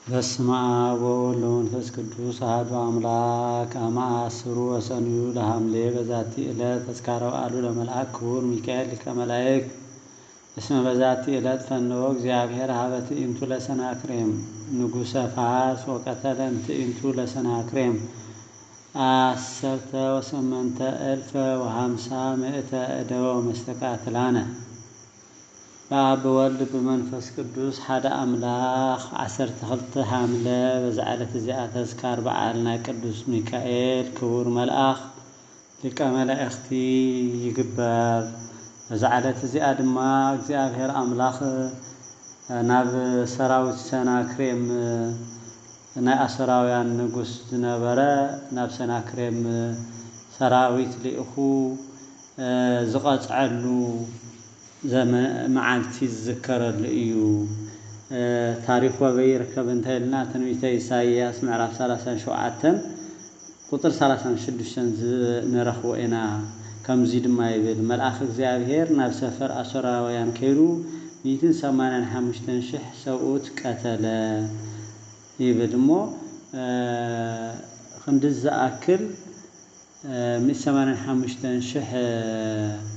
በስመ አብ ወወልድ ወመንፈስ ቅዱስ አሐዱ አምላክ አማስሩ ወሰንዩ ለሐምሌ በዛቲ ዕለት ተስካረ በዓሉ ለመልአክ ክቡር ሚካኤል ሊቀ መላእክት እስመ በዛቲ ዕለት ፈነወ እግዚአብሔር ሀበ ትዕይንቱ ለሰናክሬም ንጉሠ ፋርስ ወቀተለ እምትዕይንቱ ለሰናክሬም አሰርተ ወሰመንተ እልፈ ወሃምሳ ምእተ እደወ መስተቃትላነ በአብ ወልድ በመንፈስ ቅዱስ ሓደ አምላክ 12 ሐምለ በዛዕለት እዚኣ ተዝካር በዓል ናይ ቅዱስ ሚካኤል ክቡር መልአክ ሊቀ መላእክቲ ይግበር። በዛዕለት እዚኣ ድማ እግዚአብሔር አምላክ ናብ ሰራዊት ሰናክሬም ናይ አሰራውያን ንጉስ ዝነበረ ናብ ሰናክሬም ሰራዊት ሊእኹ ዝቀጽዐሉ መዓልቲ ዝዝከረሉ እዩ። ታሪክ ወበይ ይርከብ እንተይልና ትንቢተ ኢሳይያስ ምዕራፍ 37 ቁጥር 36 ንረኽቦ ኢና። ከምዚ ድማ ይብል መልአክ እግዚአብሔር ናብ ሰፈር አሶራውያን ከይዱ 185,000 ሰብኡት ቀተለ ይብል እሞ ክንድዝ ዝኣክል 185,000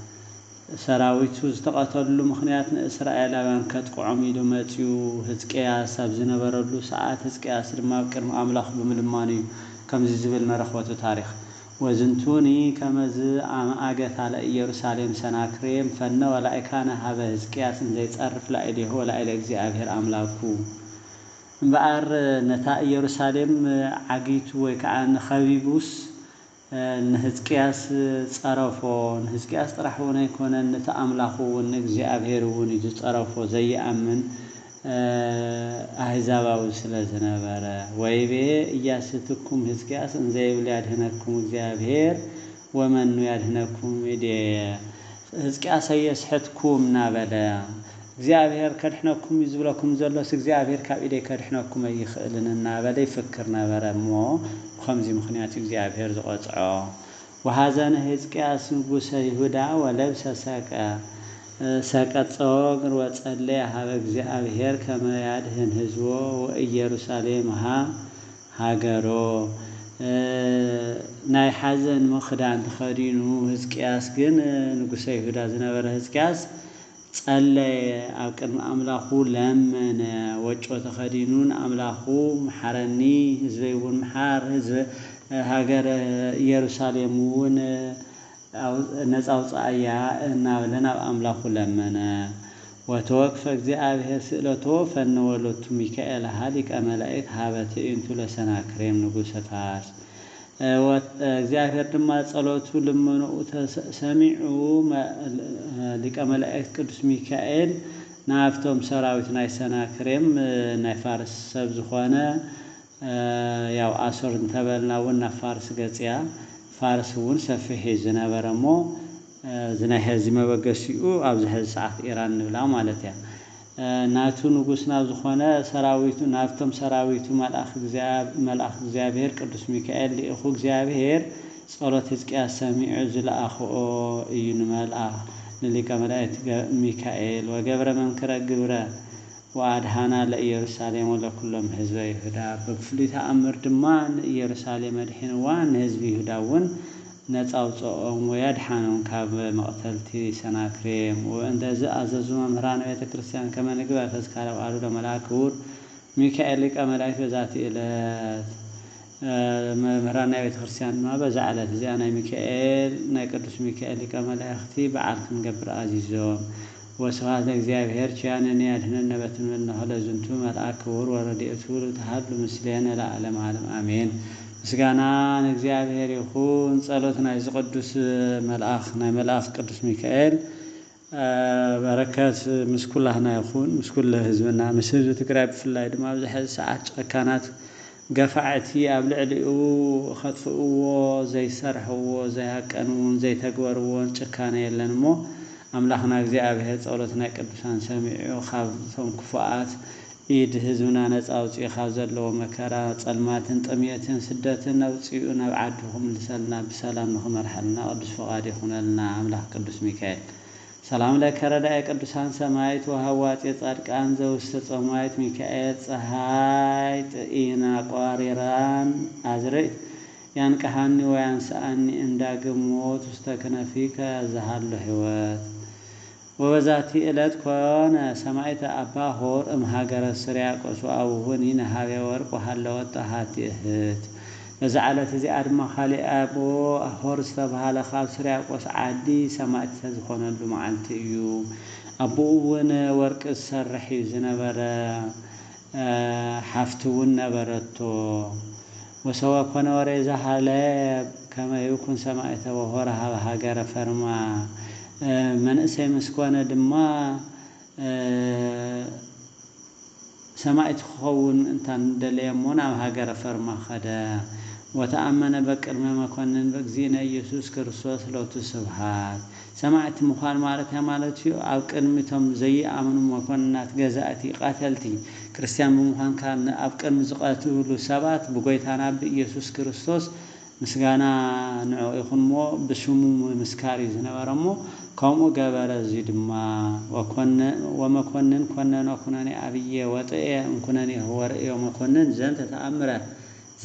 ሰራዊቱ ዝተቀተሉ ምክንያት ንእስራኤላውያን ከጥቅዖም ኢሉ መፅኡ ሕዝቅያስ ኣብ ዝነበረሉ ሰዓት ሕዝቅያስ ድማ ቅድሚ ኣምላኽ ብምልማን እዩ ከምዚ ዝብል ንረኽበቱ ታሪክ ወዝንቱኒ ከመዝ ኣገታ ለኢየሩሳሌም ሰናክሬም ፈነ ወላእካነ ሀበ ሕዝቅያስ ዘይጸርፍ ላዕሌሁ ወላዕለ እግዚአብሔር አምላኩ እምበኣር ነታ ኢየሩሳሌም ዓጊቱ ወይ ከዓ ንኸቢቡስ ንሕዝቅያስ ጸረፎ ንሕዝቅያስ ጥራሕ እውን ኣይኮነን ነታ ኣምላኹ እውን እግዚአብሔር እውን እዩ ዝጸረፎ ዘይኣምን ኣሕዛባዊ ስለ ዝነበረ ወይቤ ኢያስትኩም ሕዝቅያስ እንዘይብል ያድህነኩም እግዚአብሔር ወመኑ ያድህነኩም ኢድየ ሕዝቅያስ ኣየስሕትኩም እናበለ እግዚአብሔር ከድሕነኩም እዩ ዝብለኩም ዘሎስ እግዚአብሔር ካብ ኢደይ ከድሕነኩም ኣይኽእልን እናበለ ይፍክር ነበረ እሞ بخمز مخنيات እግዚአብሔር ዝቆጽዖ وحزن ሕዝቅያስ ንጉሰ ይሁዳ ወለብሰ ሰቀ ጾግር ወጸለየ ሀበ እግዚአብሔር ከመ ያድህን ህዝቦ ወኢየሩሳሌም ሃገሮ ናይ ሓዘን ምኽዳን ተኸዲኑ ሕዝቅያስ ግን ንጉሰ ይሁዳ ዝነበረ ሕዝቅያስ ጸለየ ኣብ ቅድሚ ኣምላኹ ለመነ ወጮ ተኸዲኑን ኣምላኹ መሐረኒ ህዝበይ እውን መሐር ህዝብ ሃገር ኢየሩሳሌም እውን ነፃ ውፅኣያ እናበለ ናብ ኣምላኹ ለመነ ወተወክፈ እግዚአብሔር ስእለቶ ፈነወሎቱ ሚካኤል ሊቀ መላእክት ሀበ ትዕይንቱ ለሰናክሬም ንጉሰ ፋርስ እግዚአብሔር ድማ ጸሎቱ ልመነኡ ሰሚዑ ሊቀ መላእክት ቅዱስ ሚካኤል ናብቶም ሰራዊት ናይ ሰናክሬም ናይ ፋርስ ሰብ ዝኾነ ያው አሶር እንተበልና እውን ናብ ፋርስ ገጽያ ፋርስ እውን ሰፊሕ ዝነበረ እሞ ዝናይ ህዚ መበገሲኡ ኣብዚ ሕዚ ሰዓት ኢራን ንብላ ማለት እያ ናቱ ንጉስ ናብ ዝኾነ ሰራዊቱ ናብቶም ሰራዊቱ መልአክ እግዚአብሔር ቅዱስ ሚካኤል ሊእኹ እግዚአብሔር ጸሎት ሕዝቅያስ ሰሚዑ ዝለኣኽኦ እዩ ንመልአክ ንሊቀ መላእክት ሚካኤል ወገብረ መንክረ ግብረ ወአድሃና ለኢየሩሳሌም ወለኩሎም ህዝበ ይሁዳ በፍሉይ ተኣምር ድማ ንኢየሩሳሌም መድሒንዋ ንህዝቢ ይሁዳ እውን ነፃ ውፅኦም ወያድሓኖም ካብ መቕተልቲ ሰናክሬም ወእንደዚ ኣዘዙ መምህራን ቤተ ክርስቲያን ከመ ንግበር ተዝካረ በዓሉ ለመልአክ ክቡር ሚካኤል ሊቀ መላእክት በዛቲ ዕለት መምህራን ናይ ቤተ ክርስቲያን ድማ በዛ ዕለት እዚኣ ናይ ሚካኤል ናይ ቅዱስ ሚካኤል ሊቀ መላእክቲ በዓል ክንገብር ኣዚዞም ወስብሐት ለእግዚአብሔር ቸያነኒ ያድኅነነ በትንበልነ ዝንቱ መልአክ ክቡር ወረድኤቱ ተሃሉ ምስሌነ ለዓለመ ዓለም አሜን። ምስጋና ለእግዚአብሔር ይሁን። ጸሎት ናይ ቅዱስ መልአክ ናይ መልአክ ቅዱስ ሚካኤል በረከት ምስኩላህና ይሁን ምስኩል ህዝብና ምስ ህዝቢ ትግራይ ብፍላይ ድማ ኣብዚ ሕዚ ሰዓት ጨካናት ገፋዕቲ ኣብ ልዕሊኡ ከጥፍእዎ ዘይሰርሕዎ ዘይሃቀንውን ዘይተግበርዎን ጭካነ የለን እሞ ኣምላኽና እግዚአብሔር ጸሎት ናይ ቅዱሳን ሰሚዑ ካብቶም ክፉኣት ኢድ ህዝብና ነፃ አውፅኡ ካብ ዘለዎ መከራ ጸልማትን ጥምየትን ስደትን አውፅኡ ናብ ዓድኹም ልሰልና ብሰላም ንኽመርሐልና ቅዱስ ፈቃድ ይኹነልና አምላክ ቅዱስ ሚካኤል ሰላም ለከረዳይ ቅዱሳን ሰማዕት ወሐዋጤ ጻድቃን ዘውስተ ጾማይት ሚካኤል ፀሐይ ጥኢና ቋሪራን አዝርዕት ያንቀሃኒ ወያንሳአኒ እንዳግም ሞት ውስተ ክነፊከ ዘሃሎ ሕይወት ወበዛቲ ዕለት ኮነ ሰማዕተ አባ ሆር እምሃገረ ስርያቆስ አቡሁኒ ነሃቤ ወርቅ ወሃለወት ሃቲ እህት በዛዕለት እዚ አድማ ካሊእ አቦ ሆር ዝተባሃለ ካብ ስርያቆስ ዓዲ ሰማዕቲ ዝኾነሉ መዓልቲ እዩ አቦኡ እውን ወርቂ ዝሰርሕ እዩ ዝነበረ ሓፍቲ እውን ነበረቶ وسوى كون وريزا حالي كما يكون سماعته وهورها بهاجر فرما من اسم مسكونه دما سماعت خون انت دليمون بهاجر فرما خدا وتأمن بكرم مكونن بغزينا يسوع كريستوس لو تسبحات سماعت مخال مالتها مالتي او قدمتهم زي امنوا مكوننات جزاتي قاتلتي ክርስቲያን በመሆን ካን አብቀን ዝቃትሉ ሰባት በጎይታና በኢየሱስ ክርስቶስ ምስጋና ነው ይኹንሞ በስሙ መስካሪ ዝነበረሞ ከምኡ ገበረ እዚ ድማ ወመኮንን ኮነነ ኩነኔ አብየ ወጥየ እንኩነኔ ወርእዮ መኮንን ዘንተ ተአምረ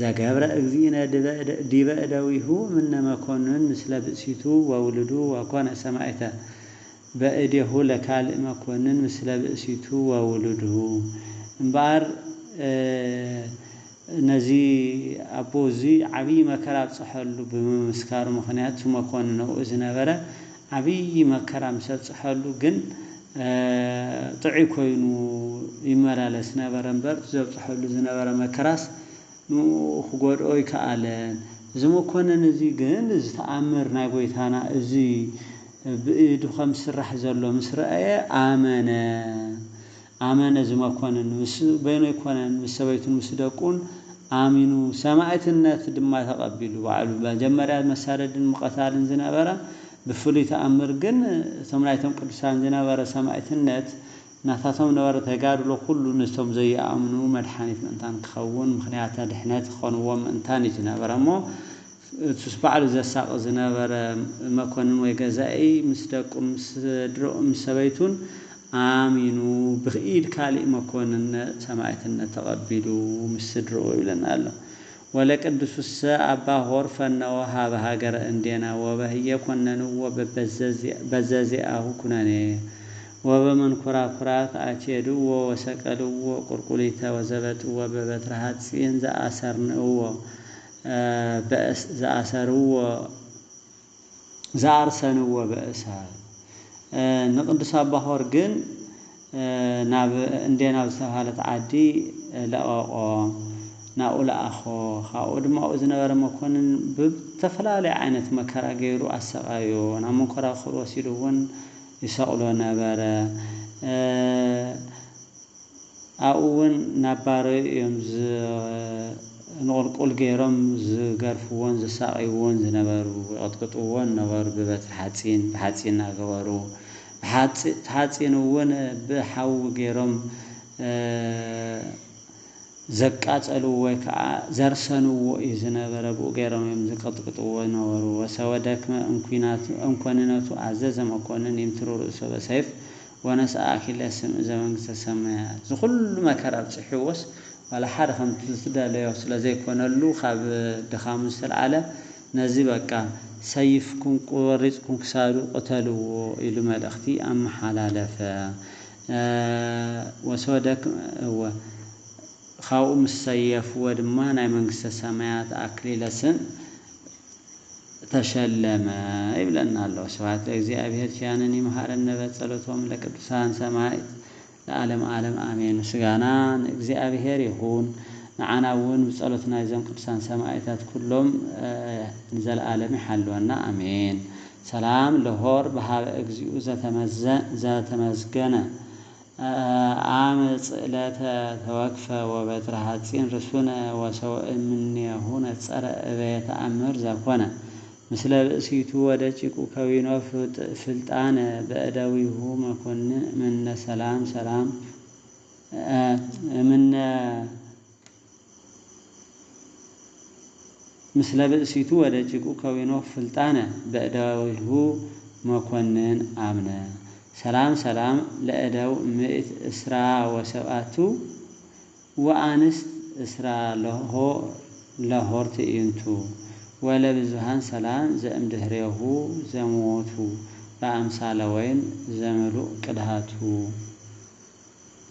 ዘገብረ እግዚእነ ዲበ እደዊሁ ምን መኮንን ምስለ ብእሲቱ ወውልዱ ወኮነ ሰማዕተ በእዴሁ ለካል መኮንን ምስለ ብእሲቱ ወውልዱ እምባር ነዚ አቦዚ ዓቢ መከራ ጽሐሉ በመስካሩ ምክንያት መኮንን ነው ዝነበረ ዓቢ መከራ ምሰጽሐሉ ግን ጥዒ ኮይኑ ይመላለስ ነበረ እምበር ዘብጽሐሉ ዝነበረ መከራስ ንኽጎድኦ ይከኣለን ዝመኮንን እዚ ግን ዝተኣምር ናይ ጎይታና እዚ ብኢዱ ከም ስራሕ ዘሎ ምስረአየ آمن زمكونن مس بينه يكونن مسبيتون مسدقون آمنوا سمعت الناس دم تقبلوا وعلوا بجمرة مسارد مقتالن زنابرة بفلي تأمر جن سمعتهم قدسان زنابرة سمعت الناس نثاتهم نورة تجارب كل نستم زي آمنوا مدحانة من تان خون مخنيات الحنات خانوا من تاني زنابرة مو تسبع له زساق زنابرة مكونن ويجزائي مسدقون مسبيتون آمنوا بخير كالي مكونن سماعتنا تقبلوا مسدروا لنا الله ولقدس الساعة باهور فنوها بهاجر اندينا وبهي كننوا وببزازئه كناني وبمن كرات اتيدوا وسقلوا وقرقليتا وزبتوا وببترهات سين زاسرنوا بأس زاسروا زارسنوا بأسها نقدس أبهور جن ناب عندنا بسهالة عادي لا نقول أخو خاود ما أذن ورا مكون بتفلال عينة مكر غيرو أسقايو نعم مكر آخر وسيلون يسألون برا أون نبار يومز نقول كل غيرهم زغرفون زساقيون زنبرو أتقطون نبر ببت حاتين نغورو حاتين ون بحو غيرهم زقاصلو ويكا زرسنو يزنبر بو غيرهم يمزقطقطو نورو وسودك انكونناتو عزز مكونن يمترو رسو بسيف ونس اخل اسم زمن تسمعات كل مكر صحيوس ولا حد خم تدل ስለዚህ ኮነሉ ካብ ድኻም ዝተልዓለ ነዚ በቃ ሰይፍኩም ቆሪጽኩም ክሳዱ ቆተልዎ ኢሉ መልእኽቲ አመሓላለፈ ወሰደክ خاو مسيف ودما ناي منግስተ ሰማያት አክሊለስን ተሸለመ ይብለና الله ስብሐት ለእግዚአብሔር ቻነን ይመሃረነ በጸሎቶም ለቅዱሳን ሰማዕት ለዓለም ዓለም አሜን ስጋና እግዚአብሔር ይሁን نعناون بصلوتنا يزم قدسان سماعتات كلهم نزل عالم حلونا امين سلام لهور بهاب اغزيو زتمزجنا عامص لا توقف وبترحاتين رسونا وسواء من يهون صر بيت امر زكونه مثل بسيتو ودچيقو كوينو فلطان بأدويه مكن من سلام من مثل بأسيتو ودچيقو كوينو فلطان بأدويه مكنن آمنه ሰላም ሰላም ለእደው ምእት እስራ ወሰብአቱ ወአንስት እስራ ለሆርት ኢንቱ ወለብዙሃን ሰላም ዘእምድህሬሁ ዘሞቱ በአምሳለ ወይን ዘመሉእ ቅድሃቱ።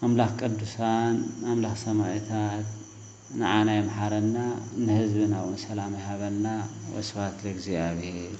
አምላክ ቅዱሳን አምላክ ሰማዕታት ንዓና ይምሐረና ንህዝብና እውን ሰላም ይሃበና። ወስብሐት ለእግዚአብሔር።